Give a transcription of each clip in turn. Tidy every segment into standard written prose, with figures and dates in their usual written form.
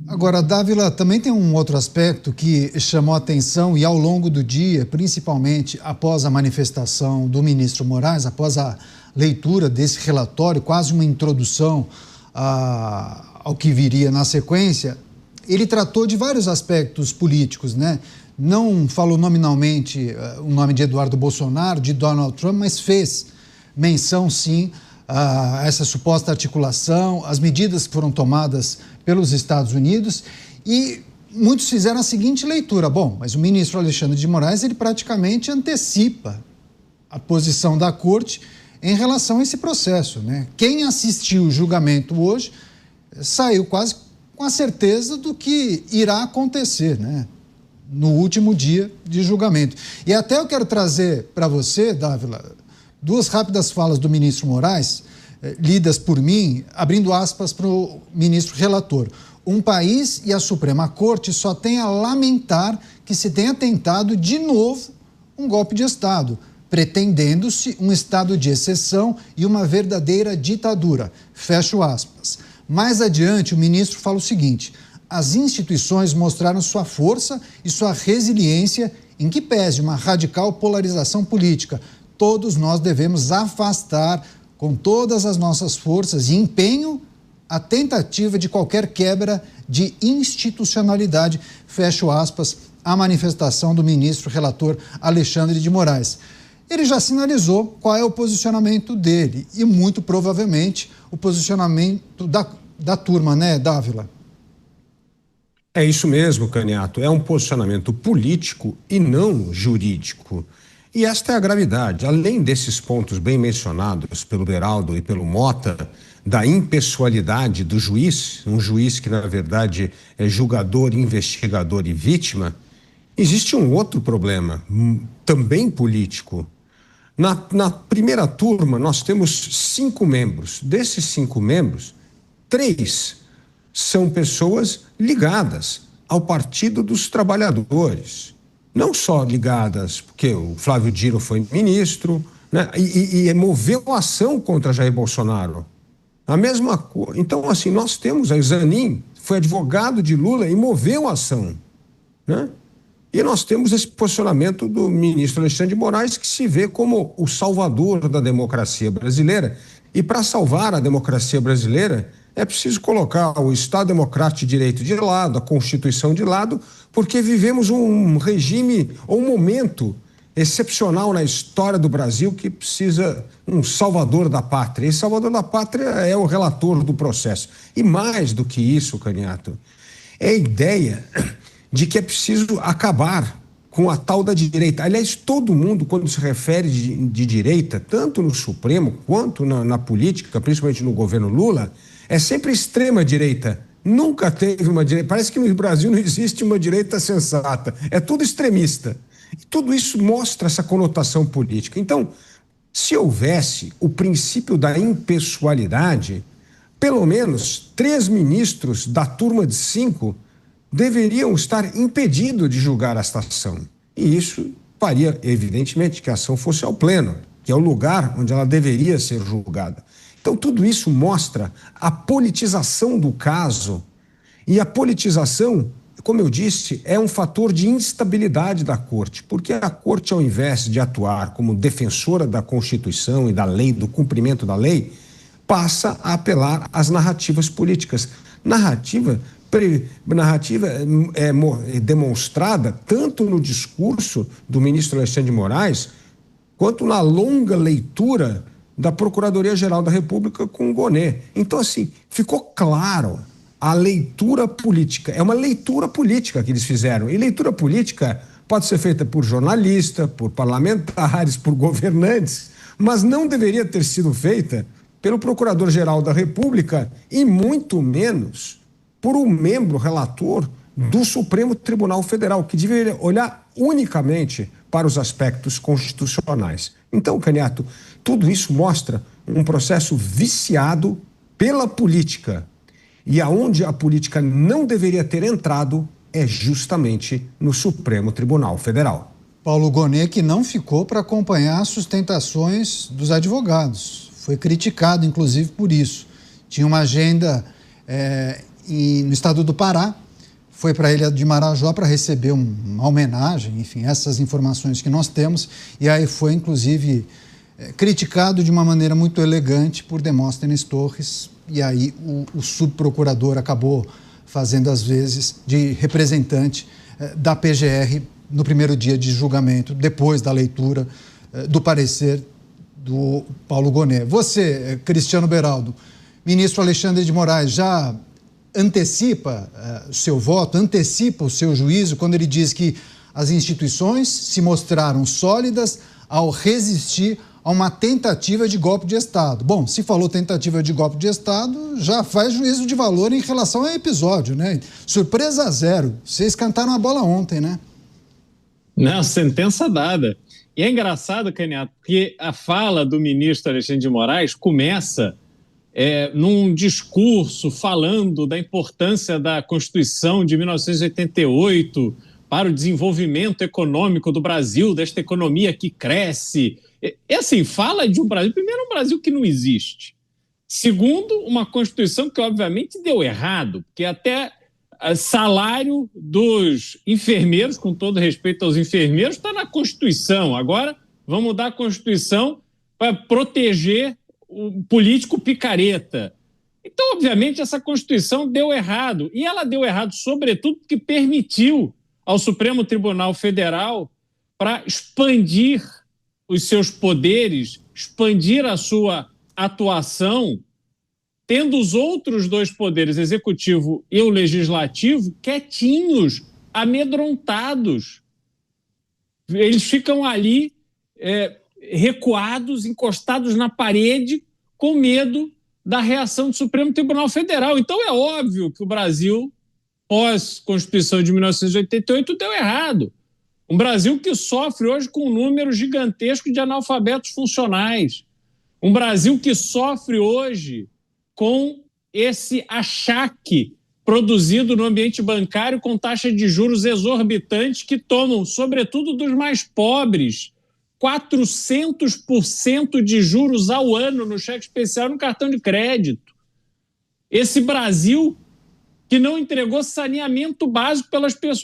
Agora, Dávila, também tem um outro aspecto que chamou a atenção e ao longo do dia, principalmente após a manifestação do ministro Moraes, após a leitura desse relatório, quase uma introdução ao que viria na sequência, ele tratou de vários aspectos políticos, né? Não falou nominalmente o nome de Eduardo Bolsonaro, de Donald Trump, mas fez menção, sim, a essa suposta articulação, as medidas que foram tomadas pelos Estados Unidos, e muitos fizeram a seguinte leitura: bom, mas o ministro Alexandre de Moraes, ele praticamente antecipa a posição da corte em relação a esse processo, né? Quem assistiu o julgamento hoje saiu quase com a certeza do que irá acontecer, né, no último dia de julgamento. E até eu quero trazer para você, Dávila, duas rápidas falas do ministro Moraes, lidas por mim, abrindo aspas para o ministro relator. Um país e a Suprema Corte só têm a lamentar que se tenha tentado de novo um golpe de Estado, pretendendo-se um estado de exceção e uma verdadeira ditadura. Fecho aspas. Mais adiante, o ministro fala o seguinte: as instituições mostraram sua força e sua resiliência em que pese uma radical polarização política. Todos nós devemos afastar com todas as nossas forças e empenho a tentativa de qualquer quebra de institucionalidade. Fecho aspas, a manifestação do ministro relator Alexandre de Moraes. Ele já sinalizou qual é o posicionamento dele e, muito provavelmente, o posicionamento da turma, né, Dávila? É isso mesmo, Caniato. É um posicionamento político e não jurídico. E esta é a gravidade. Além desses pontos bem mencionados pelo Beraldo e pelo Mota, da impessoalidade do juiz, um juiz que, na verdade, é julgador, investigador e vítima, existe um outro problema, também político. Na primeira turma, nós temos 5 membros. Desses 5 membros, 3 são pessoas ligadas ao Partido dos Trabalhadores. Não só ligadas, porque o Flávio Dino foi ministro, né, e moveu ação contra Jair Bolsonaro. A mesma coisa. Então, assim, nós temos a Zanin, foi advogado de Lula e moveu ação, né? E nós temos esse posicionamento do ministro Alexandre de Moraes, que se vê como o salvador da democracia brasileira. E para salvar a democracia brasileira, é preciso colocar o Estado Democrático de Direito de lado, a Constituição de lado, porque vivemos um regime ou um momento excepcional na história do Brasil que precisa um salvador da pátria. E salvador da pátria é o relator do processo. E mais do que isso, Caniato, é a ideia de que é preciso acabar com a tal da direita. Aliás, todo mundo, quando se refere de direita, tanto no Supremo quanto na política, principalmente no governo Lula, é sempre extrema-direita. Nunca teve uma direita. Parece que no Brasil não existe uma direita sensata. É tudo extremista. E tudo isso mostra essa conotação política. Então, se houvesse o princípio da impessoalidade, pelo menos 3 ministros da turma de 5 deveriam estar impedidos de julgar esta ação. E isso faria, evidentemente, que a ação fosse ao pleno, que é o lugar onde ela deveria ser julgada. Então, tudo isso mostra a politização do caso. E a politização, como eu disse, é um fator de instabilidade da Corte, porque a Corte, ao invés de atuar como defensora da Constituição e da lei, do cumprimento da lei, passa a apelar às narrativas políticas. Narrativa é demonstrada tanto no discurso do ministro Alexandre de Moraes, quanto na longa leitura da Procuradoria-Geral da República com o Gonê. Então, assim, ficou claro a leitura política. É uma leitura política que eles fizeram. E leitura política pode ser feita por jornalista, por parlamentares, por governantes, mas não deveria ter sido feita pelo Procurador-Geral da República e muito menos por um membro relator do Supremo Tribunal Federal, que deveria olhar unicamente para os aspectos constitucionais. Então, Caniato, tudo isso mostra um processo viciado pela política. E aonde a política não deveria ter entrado é justamente no Supremo Tribunal Federal. Paulo Gonê, que não ficou para acompanhar as sustentações dos advogados. Foi criticado, inclusive, por isso. Tinha uma agenda no estado do Pará, foi para a ilha de Marajó para receber uma homenagem, enfim, essas informações que nós temos, e aí foi, inclusive, criticado de uma maneira muito elegante por Demóstenes Torres, e aí o subprocurador acabou fazendo, às vezes, de representante da PGR no primeiro dia de julgamento, depois da leitura do parecer do Paulo Gonet. Você, Cristiano Beraldo, ministro Alexandre de Moraes, já antecipa o seu voto, antecipa o seu juízo quando ele diz que as instituições se mostraram sólidas ao resistir a uma tentativa de golpe de Estado. Bom, se falou tentativa de golpe de Estado, já faz juízo de valor em relação ao episódio, né? Surpresa zero. Vocês cantaram a bola ontem, né? Não, sentença dada. E é engraçado, Caniato, porque a fala do ministro Alexandre de Moraes começa num discurso falando da importância da Constituição de 1988 para o desenvolvimento econômico do Brasil, desta economia que cresce. E assim, fala de um Brasil, primeiro, um Brasil que não existe. Segundo, uma Constituição que obviamente deu errado, porque até salário dos enfermeiros, com todo respeito aos enfermeiros, está na Constituição. Agora, vamos mudar a Constituição para proteger o político picareta. Então, obviamente, essa Constituição deu errado. E ela deu errado, sobretudo, porque permitiu ao Supremo Tribunal Federal para expandir os seus poderes, expandir a sua atuação, tendo os outros dois poderes, executivo e o legislativo, quietinhos, amedrontados. Eles ficam ali recuados, encostados na parede, com medo da reação do Supremo Tribunal Federal. Então é óbvio que o Brasil, pós-Constituição de 1988, deu errado. Um Brasil que sofre hoje com um número gigantesco de analfabetos funcionais. Um Brasil que sofre hoje com esse achaque produzido no ambiente bancário com taxa de juros exorbitantes que tomam, sobretudo dos mais pobres, 400% de juros ao ano no cheque especial e no cartão de crédito. Esse Brasil que não entregou saneamento básico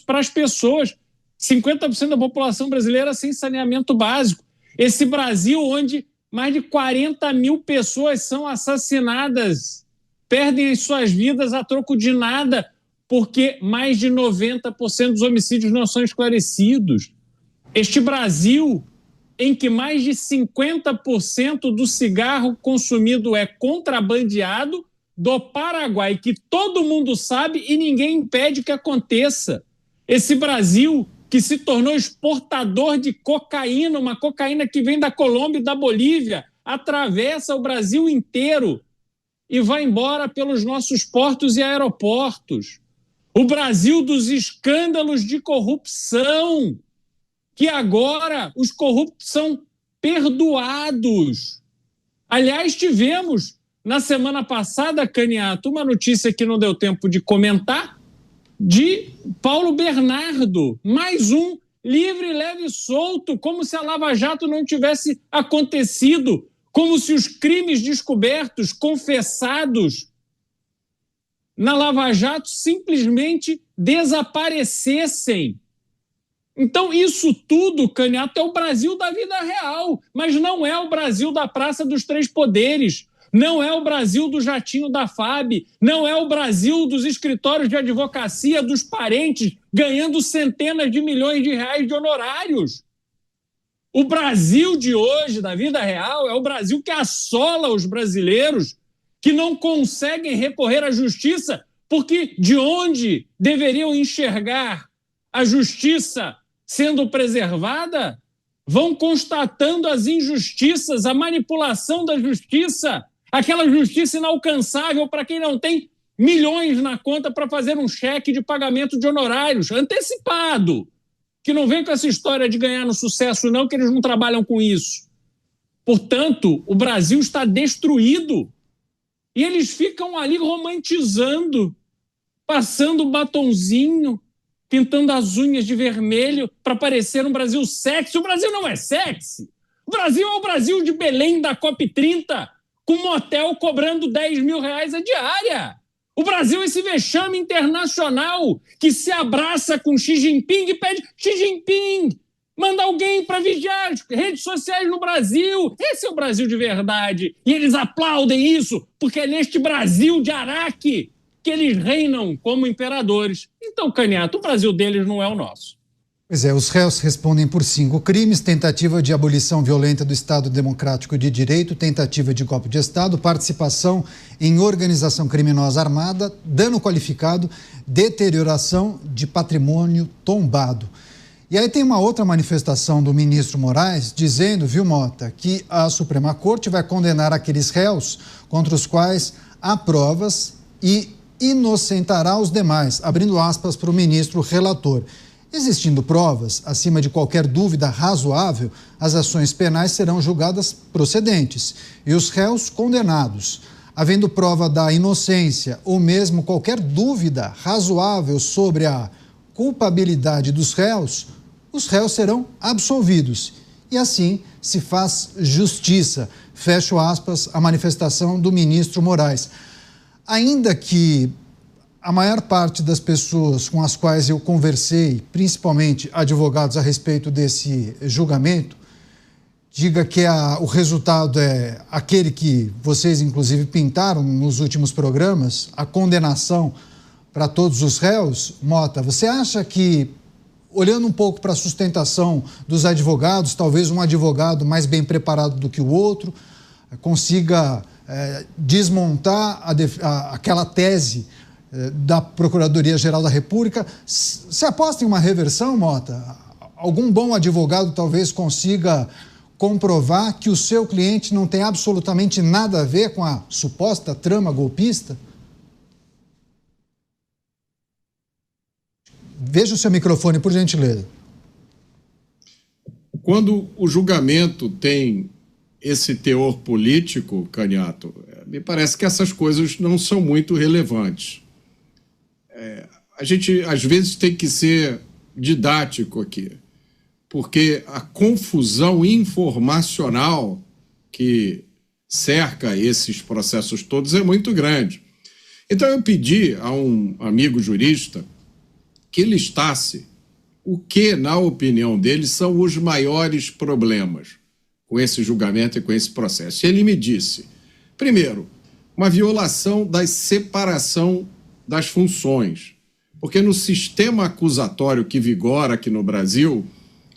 para as pessoas. 50% da população brasileira sem saneamento básico. Esse Brasil onde mais de 40 mil pessoas são assassinadas, perdem as suas vidas a troco de nada, porque mais de 90% dos homicídios não são esclarecidos. Este Brasil em que mais de 50% do cigarro consumido é contrabandeado do Paraguai, que todo mundo sabe e ninguém impede que aconteça. Esse Brasil que se tornou exportador de cocaína, uma cocaína que vem da Colômbia e da Bolívia, atravessa o Brasil inteiro e vai embora pelos nossos portos e aeroportos. O Brasil dos escândalos de corrupção, que agora os corruptos são perdoados. Aliás, tivemos na semana passada, Caniato, uma notícia que não deu tempo de comentar, de Paulo Bernardo, mais um livre, leve e solto, como se a Lava Jato não tivesse acontecido, como se os crimes descobertos, confessados na Lava Jato simplesmente desaparecessem. Então, isso tudo, Caniato, é o Brasil da vida real, mas não é o Brasil da Praça dos Três Poderes, não é o Brasil do jatinho da FAB, não é o Brasil dos escritórios de advocacia dos parentes ganhando centenas de milhões de reais de honorários. O Brasil de hoje, da vida real, é o Brasil que assola os brasileiros que não conseguem recorrer à justiça porque de onde deveriam enxergar a justiça sendo preservada, vão constatando as injustiças, a manipulação da justiça, aquela justiça inalcançável para quem não tem milhões na conta para fazer um cheque de pagamento de honorários antecipado, que não vem com essa história de ganhar no sucesso não, que eles não trabalham com isso. Portanto, o Brasil está destruído e eles ficam ali romantizando, passando o batonzinho, pintando as unhas de vermelho para parecer um Brasil sexy. O Brasil não é sexy. O Brasil é o Brasil de Belém da COP30, com um motel cobrando R$10 mil a diária. O Brasil é esse vexame internacional que se abraça com Xi Jinping e pede: Xi Jinping, manda alguém para vigiar as redes sociais no Brasil. Esse é o Brasil de verdade. E eles aplaudem isso porque é neste Brasil de Araque que eles reinam como imperadores. Então, Caniato, o Brasil deles não é o nosso. Pois é, os réus respondem por 5 crimes: tentativa de abolição violenta do Estado Democrático de Direito, tentativa de golpe de Estado, participação em organização criminosa armada, dano qualificado, deterioração de patrimônio tombado. E aí tem uma outra manifestação do ministro Moraes dizendo, viu, Mota, que a Suprema Corte vai condenar aqueles réus contra os quais há provas e inocentará os demais, abrindo aspas para o ministro relator. Existindo provas, acima de qualquer dúvida razoável, as ações penais serão julgadas procedentes e os réus condenados. Havendo prova da inocência ou mesmo qualquer dúvida razoável sobre a culpabilidade dos réus, os réus serão absolvidos. E assim se faz justiça. Fecho aspas, a manifestação do ministro Moraes. Ainda que a maior parte das pessoas com as quais eu conversei, principalmente advogados a respeito desse julgamento, diga que o resultado é aquele que vocês, inclusive, pintaram nos últimos programas, a condenação para todos os réus. Mota, você acha que, olhando um pouco para a sustentação dos advogados, talvez um advogado mais bem preparado do que o outro, consiga desmontar aquela tese da Procuradoria-Geral da República? Você aposta em uma reversão, Mota? Algum bom advogado talvez consiga comprovar que o seu cliente não tem absolutamente nada a ver com a suposta trama golpista? Veja o seu microfone, por gentileza. Quando o julgamento tem esse teor político, Caniato, me parece que essas coisas não são muito relevantes. A gente, às vezes, tem que ser didático aqui, porque a confusão informacional que cerca esses processos todos é muito grande. Então, eu pedi a um amigo jurista que listasse o que, na opinião dele, são os maiores problemas com esse julgamento e com esse processo. E ele me disse, primeiro, uma violação da separação das funções, porque no sistema acusatório que vigora aqui no Brasil,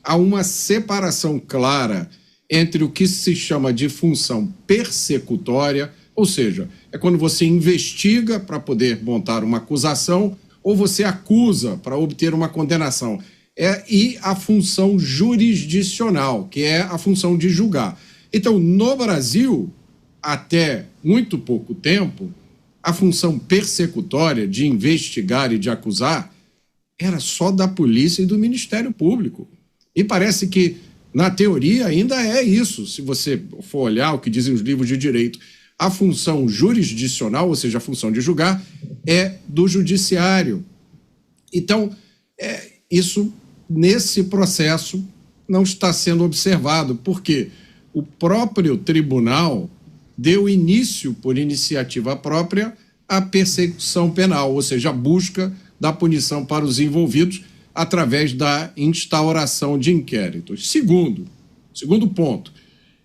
há uma separação clara entre o que se chama de função persecutória, ou seja, é quando você investiga para poder montar uma acusação ou você acusa para obter uma condenação, e a função jurisdicional, que é a função de julgar. Então, no Brasil, até muito pouco tempo, a função persecutória de investigar e de acusar era só da polícia e do Ministério Público. E parece que, na teoria, ainda é isso. Se você for olhar o que dizem os livros de direito, a função jurisdicional, ou seja, a função de julgar, é do judiciário. Então, isso, nesse processo, não está sendo observado, porque o próprio tribunal deu início, por iniciativa própria, à persecução penal, ou seja, a busca da punição para os envolvidos através da instauração de inquéritos. Segundo ponto,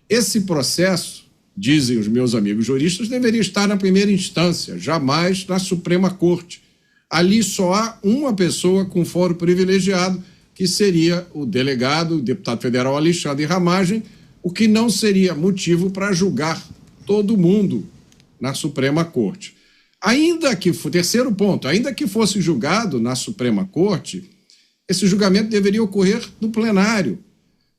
esse processo, dizem os meus amigos juristas, deveria estar na primeira instância, jamais na Suprema Corte. Ali só há uma pessoa com foro privilegiado, que seria o delegado, o deputado federal Alexandre Ramagem, o que não seria motivo para julgar todo mundo na Suprema Corte. Terceiro ponto, ainda que fosse julgado na Suprema Corte, esse julgamento deveria ocorrer no plenário,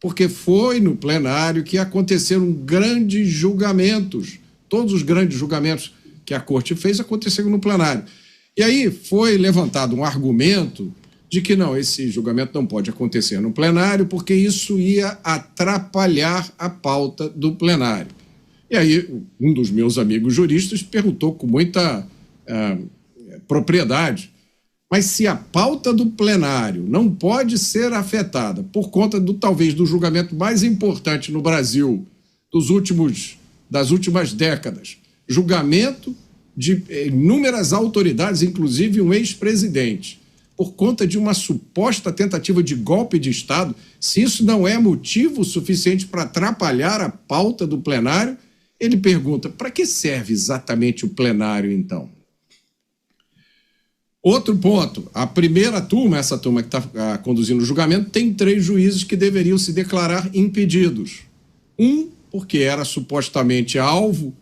porque foi no plenário que aconteceram grandes julgamentos. Todos os grandes julgamentos que a Corte fez aconteceram no plenário. E aí foi levantado um argumento de que não, esse julgamento não pode acontecer no plenário, porque isso ia atrapalhar a pauta do plenário. E aí, um dos meus amigos juristas perguntou com muita propriedade, mas se a pauta do plenário não pode ser afetada por conta talvez do julgamento mais importante no Brasil das últimas décadas, julgamento de inúmeras autoridades, inclusive um ex-presidente, por conta de uma suposta tentativa de golpe de Estado, se isso não é motivo suficiente para atrapalhar a pauta do plenário, ele pergunta, para que serve exatamente o plenário, então? Outro ponto, a primeira turma, essa turma que está conduzindo o julgamento, tem 3 juízes que deveriam se declarar impedidos. Um, porque era supostamente alvo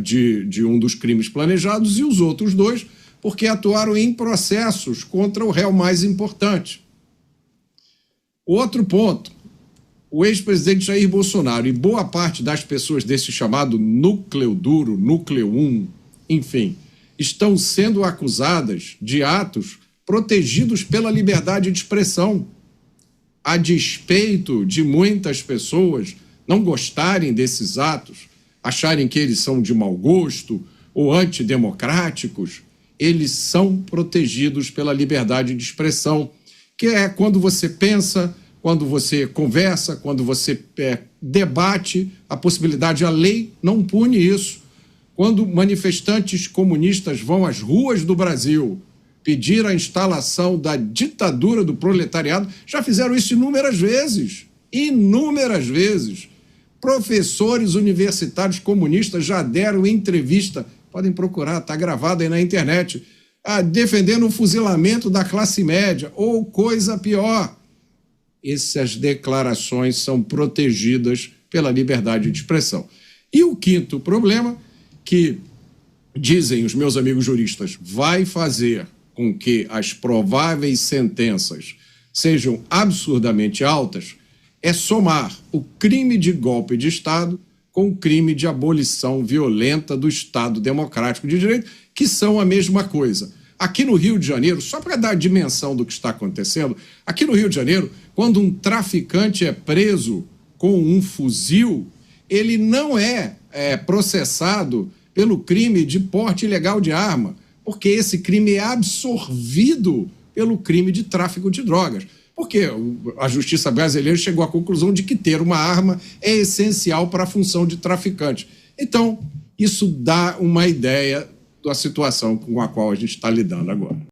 de um dos crimes planejados, e os outros 2, porque atuaram em processos contra o réu mais importante. Outro ponto, o ex-presidente Jair Bolsonaro e boa parte das pessoas desse chamado núcleo duro, núcleo 1, enfim, estão sendo acusadas de atos protegidos pela liberdade de expressão, a despeito de muitas pessoas não gostarem desses atos, acharem que eles são de mau gosto ou antidemocráticos. Eles são protegidos pela liberdade de expressão, que é quando você pensa, quando você conversa, quando você debate a possibilidade, a lei não pune isso. Quando manifestantes comunistas vão às ruas do Brasil pedir a instalação da ditadura do proletariado, já fizeram isso inúmeras vezes. Inúmeras vezes. Professores universitários comunistas já deram entrevista, podem procurar, está gravado aí na internet, defendendo o fuzilamento da classe média, ou coisa pior. Essas declarações são protegidas pela liberdade de expressão. E o quinto problema, que dizem os meus amigos juristas, vai fazer com que as prováveis sentenças sejam absurdamente altas, é somar o crime de golpe de Estado com o crime de abolição violenta do Estado Democrático de Direito, que são a mesma coisa. Aqui no Rio de Janeiro, só para dar a dimensão do que está acontecendo, aqui no Rio de Janeiro, quando um traficante é preso com um fuzil, ele não é processado pelo crime de porte ilegal de arma, porque esse crime é absorvido pelo crime de tráfico de drogas. Porque a justiça brasileira chegou à conclusão de que ter uma arma é essencial para a função de traficante. Então, isso dá uma ideia da situação com a qual a gente está lidando agora.